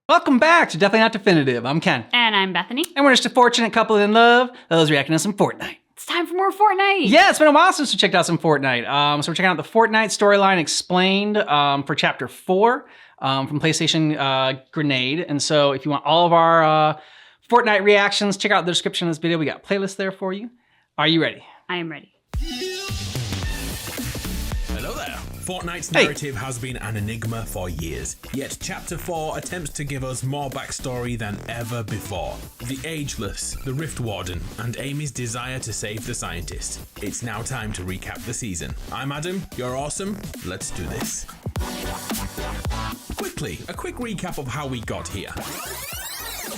Welcome back to Definitely Not Definitive. I'm Ken. And I'm Bethany. And we're just a fortunate couple in love that was reacting to some Fortnite. It's time for more Fortnite. Yeah, it's been a while since we checked out some Fortnite. So we're checking out the Fortnite storyline explained for Chapter 4 from PlayStation Grenade. And so if you want all of our Fortnite reactions, check out the description of this video. We got playlists there for you. Are you ready? I am ready. Hello there. Fortnite's narrative has been an enigma for years, yet Chapter 4 attempts to give us more backstory than ever before. The Ageless, the Rift Warden, and Amy's desire to save the scientist. It's now time to recap the season. I'm Adam, you're awesome, let's do this. Quickly, a quick recap of how we got here.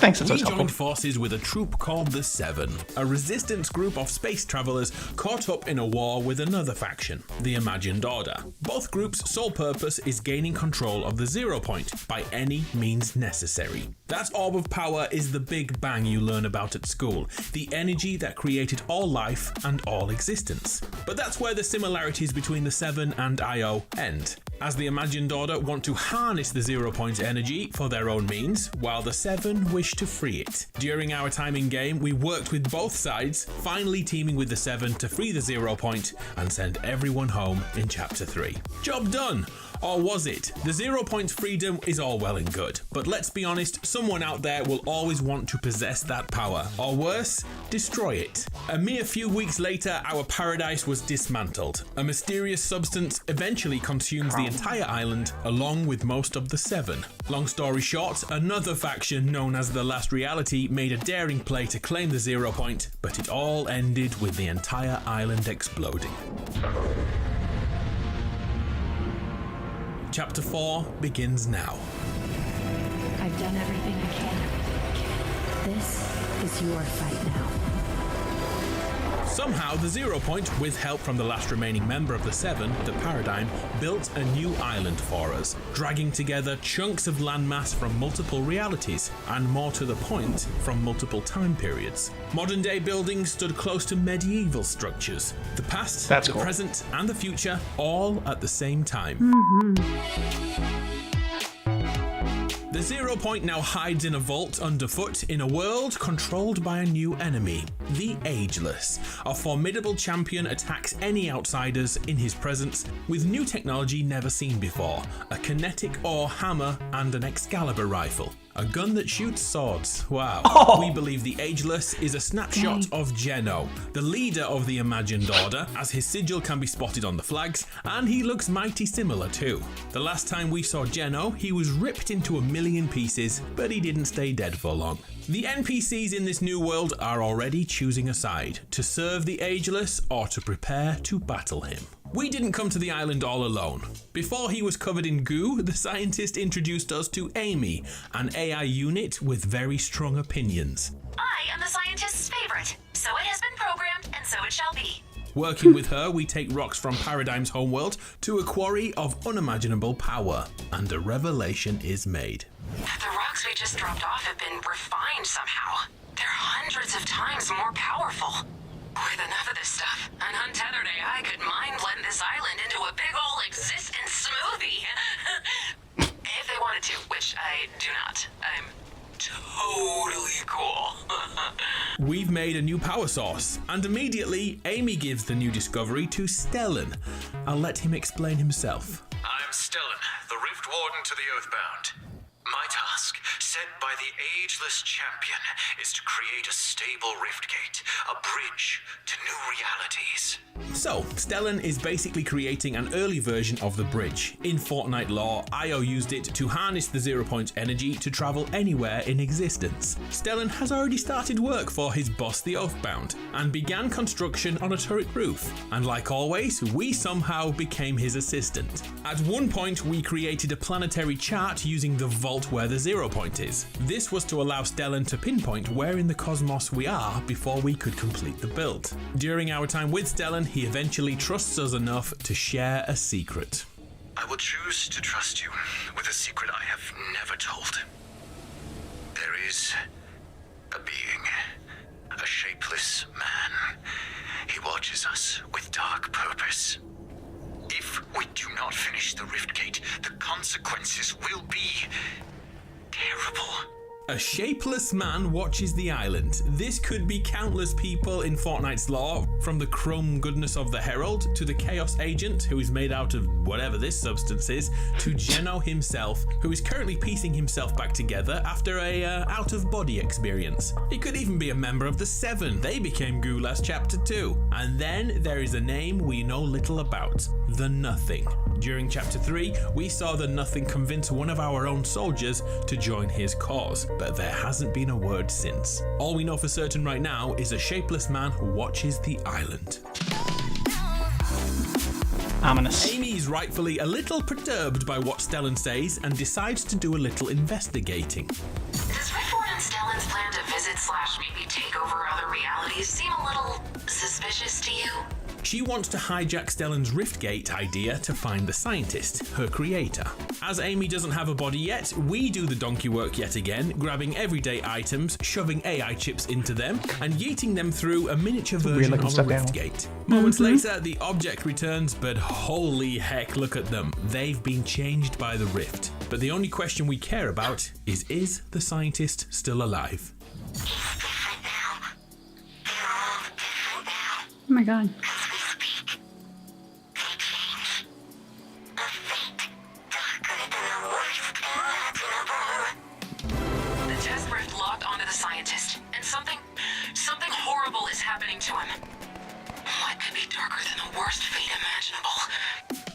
Thanks, that's We helpful. joined forces with a troop called the Seven, a resistance group of space travelers caught up in a war with another faction, the Imagined Order. Both groups' sole purpose is gaining control of the Zero Point by any means necessary. That orb of power is the Big Bang you learn about at school, the energy that created all life and all existence. But that's where the similarities between the Seven and IO end, as the Imagined Order want to harness the Zero Point energy for their own means, while the Seven wish to free it. During our time in game, we worked with both sides, finally teaming with the Seven to free the Zero Point and send everyone home in Chapter 3. Job done! Or was it? The Zero Point's freedom is all well and good, but let's be honest, someone out there will always want to possess that power, or worse, destroy it. A mere few weeks later, our paradise was dismantled. A mysterious substance eventually consumes the entire island, along with most of the Seven. Long story short, another faction known as the Last Reality made a daring play to claim the Zero Point, but it all ended with the entire island exploding. Chapter 4 begins now. I've done everything I can. This is your fight now. Somehow, the Zero Point, with help from the last remaining member of the Seven, the Paradigm, built a new island for us, dragging together chunks of landmass from multiple realities, and more to the point, from multiple time periods. Modern-day buildings stood close to medieval structures. The past, the present, and the future, all at the same time. The Zero Point now hides in a vault underfoot in a world controlled by a new enemy, the Ageless. A formidable champion attacks any outsiders in his presence with new technology never seen before, a kinetic ore hammer and an Excalibur rifle. A gun that shoots swords. Wow. We believe the Ageless is a snapshot of Geno, the leader of the Imagined Order, as his sigil can be spotted on the flags, and he looks mighty similar too. The last time we saw Geno, he was ripped into a million pieces, but he didn't stay dead for long. The NPCs in this new world are already choosing a side, to serve the Ageless or to prepare to battle him. We didn't come to the island all alone. Before he was covered in goo, the scientist introduced us to Amy, an AI unit with very strong opinions. I am the scientist's favorite, so it has been programmed, and so it shall be. Working with her, we take rocks from Paradigm's homeworld to a quarry of unimaginable power, and a revelation is made. The rocks we just dropped off have been refined somehow. They're hundreds of times more powerful. With enough of this stuff, an untethered AI could mind blend this island into a big ol' existence smoothie. If they wanted to, which I do not. I'm totally cool. We've made a new power source, and immediately Amy gives the new discovery to Stellan. I'll let him explain himself. I'm Stellan, the Rift Warden to the Oathbound. My task, set by the Ageless Champion, is to create a stable rift gate, a bridge to new realities. So, Stellan is basically creating an early version of the bridge. In Fortnite lore, IO used it to harness the Zero Point energy to travel anywhere in existence. Stellan has already started work for his boss, the Oathbound, and began construction on a turret roof. And like always, we somehow became his assistant. At one point, we created a planetary chart using the vault where the Zero Point is. This was to allow Stellan to pinpoint where in the cosmos we are before we could complete the build. During our time with Stellan, he eventually trusts us enough to share a secret. I will choose to trust you with a secret I have never told. There is a being, a shapeless man. He watches us with dark purpose. If we do not finish the rift gate, the consequences will be terrible. A shapeless man watches the island. This could be countless people in Fortnite's lore, from the chrome goodness of the Herald, to the Chaos Agent, who is made out of whatever this substance is, to Geno himself, who is currently piecing himself back together after a out-of-body experience. It could even be a member of the Seven. They became goo last chapter too. And then there is a name we know little about, the Nothing. During chapter 3, we saw the Nothing convince one of our own soldiers to join his cause, but there hasn't been a word since. All we know for certain right now is a shapeless man who watches the island. Ominous. Amy is rightfully a little perturbed by what Stellan says and decides to do a little investigating. Does Riftward and Stellan's plan to visit/maybe take over other realities seem a little suspicious to you? She wants to hijack Stellan's Riftgate idea to find the scientist, her creator. As Amy doesn't have a body yet, we do the donkey work yet again, grabbing everyday items, shoving AI chips into them, and yeeting them through a miniature version of a Riftgate. Moments later, the object returns, but holy heck, look at them. They've been changed by the Rift. But the only question we care about is the scientist still alive? Oh my god. The test rift locked onto the scientist, and something horrible is happening to him. What could be darker than the worst fate imaginable?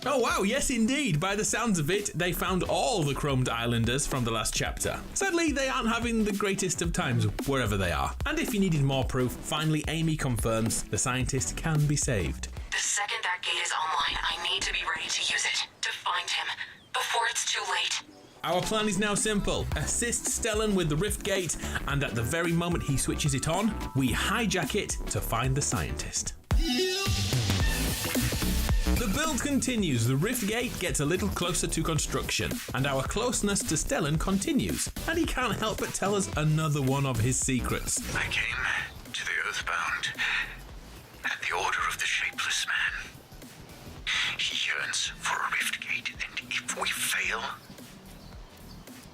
Oh wow, yes indeed. By the sounds of it, they found all the chromed islanders from the last chapter. Sadly, they aren't having the greatest of times wherever they are. And if you needed more proof, finally Amy confirms the scientist can be saved. The second that gate is online, I need to be ready to use it, to find him, before it's too late. Our plan is now simple. Assist Stellan with the Rift Gate, and at the very moment he switches it on, we hijack it to find the scientist. The build continues, the Rift Gate gets a little closer to construction, and our closeness to Stellan continues, and he can't help but tell us another one of his secrets. I came to the Earthbound at the order of the Shapeless Man. He yearns for a Rift Gate, and if we fail,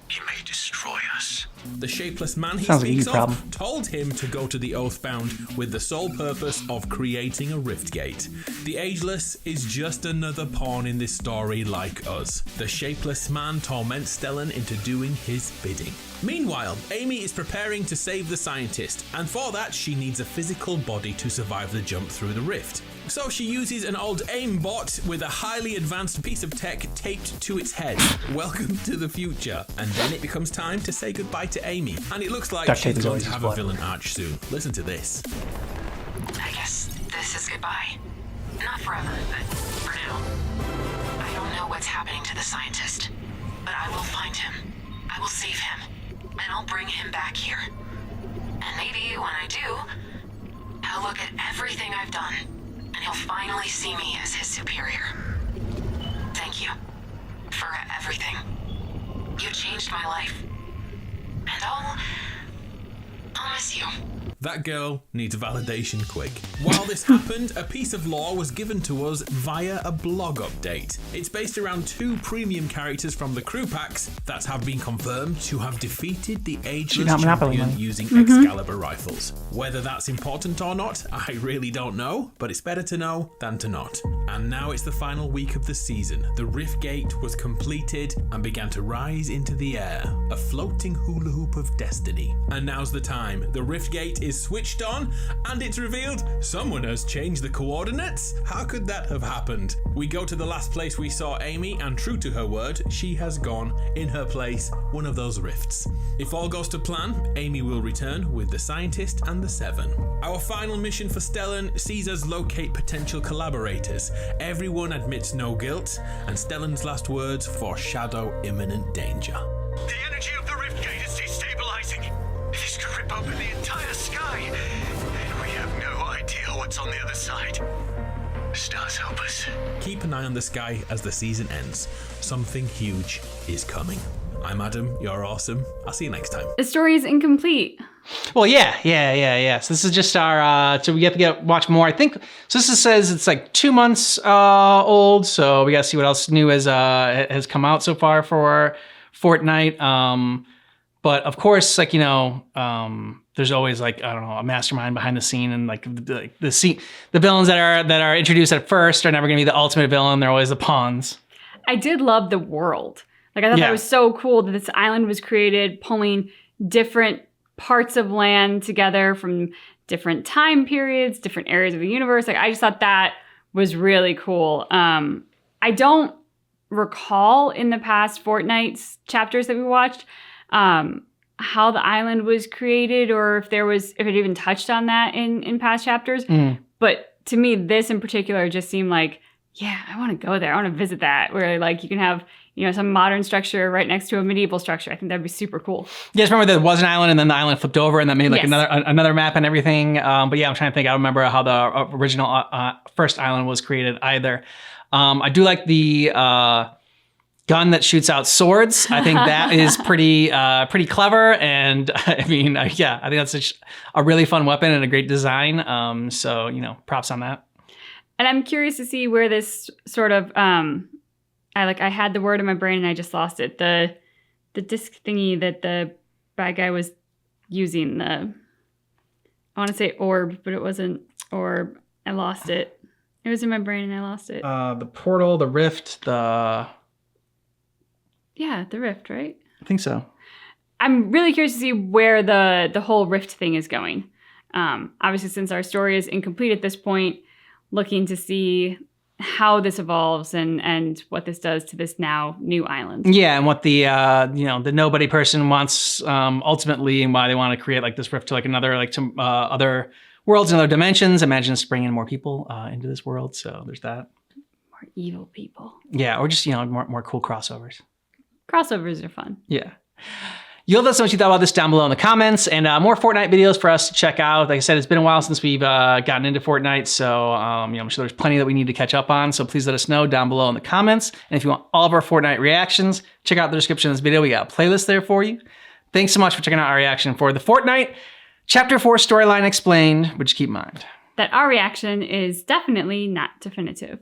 he may destroy us. The shapeless man he Sounds like speaks you problem. of told him to go to the Oathbound with the sole purpose of creating a Riftgate. The Ageless is just another pawn in this story like us. The shapeless man torments Stellan into doing his bidding. Meanwhile, Amy is preparing to save the scientist, and for that she needs a physical body to survive the jump through the rift. So she uses an old aimbot with a highly advanced piece of tech taped to its head. Welcome to the future. And then it becomes time to say goodbye to Amy. And it looks like Duct she's tape is going always to have useful. a villain arch soon. Listen to this. I guess this is goodbye. Not forever, but for now. I don't know what's happening to the scientist, but I will find him. I will save him, and I'll bring him back here. And maybe when I do, I'll look at everything I've done, and he'll finally see me as his superior. Thank you for everything. You changed my life, and I'll miss you. That girl needs validation quick. While this happened, a piece of lore was given to us via a blog update. It's based around 2 premium characters from the crew packs that have been confirmed to have defeated the Ageless not Monopoly champion money. using Excalibur rifles. Whether that's important or not, I really don't know, but it's better to know than to not. And now it's the final week of the season. The Rift Gate was completed and began to rise into the air, a floating hula hoop of destiny. And now's the time. The Rift Gate is switched on, and it's revealed someone has changed the coordinates. How could that have happened? We go to the last place we saw Amy, and true to her word, she has gone in her place one of those rifts. If all goes to plan, Amy will return with the scientist and the 7. Our final mission for Stellan sees us locate potential collaborators. Everyone admits no guilt, and Stellan's last words foreshadow imminent danger. The energy of the Riftgate is destabilizing. This could rip open the entire sky. And we have no idea what's on the other side. The stars help us. Keep an eye on the sky as the season ends. Something huge is coming. I'm Adam, you're awesome. I'll see you next time. The story is incomplete. Well, yeah. So this is just our. So we have to watch more. I think. So this says it's like 2 months old. So we got to see what else new has come out so far for Fortnite. But of course, like, there's always like, I don't know, a mastermind behind the scene, and like the villains that are introduced at first are never going to be the ultimate villain. They're always the pawns. I did love the world. Like, I thought that was so cool that this island was created, pulling different parts of land together from different time periods, different areas of the universe. Like, I just thought that was really cool. I don't recall in the past Fortnite chapters that we watched how the island was created, or if it even touched on that in past chapters. But to me, this in particular just seemed like, yeah, I want to go there. I want to visit that, where like you can have, some modern structure right next to a medieval structure. I think that'd be super cool. Yeah, just remember there was an island, and then the island flipped over, and that made like another map and everything. But yeah, I'm trying to think. I don't remember how the original first island was created either. I do like the gun that shoots out swords. I think that is pretty clever, and I mean, I think that's a really fun weapon and a great design. So props on that. And I'm curious to see where this sort of I had the word in my brain and I just lost it. The disc thingy that the bad guy was using. I want to say orb, but it wasn't orb. I lost it. It was in my brain and I lost it. The portal, the rift, the rift, right? I think so. I'm really curious to see where the whole rift thing is going. Obviously, since our story is incomplete at this point, looking to see how this evolves and what this does to this now new island. Yeah, and what the the nobody person wants ultimately, and why they want to create like this rift to like another other worlds and other dimensions. Imagine us bringing more people into this world. So there's that. More evil people. Yeah, or just more cool crossovers. Crossovers are fun. Yeah. You'll let us know what you thought about this down below in the comments, and more Fortnite videos for us to check out. Like I said, it's been a while since we've gotten into Fortnite, so I'm sure there's plenty that we need to catch up on. So please let us know down below in the comments. And if you want all of our Fortnite reactions, check out the description of this video. We got a playlist there for you. Thanks so much for checking out our reaction for the Fortnite Chapter 4 storyline explained, but just keep in mind that our reaction is definitely not definitive.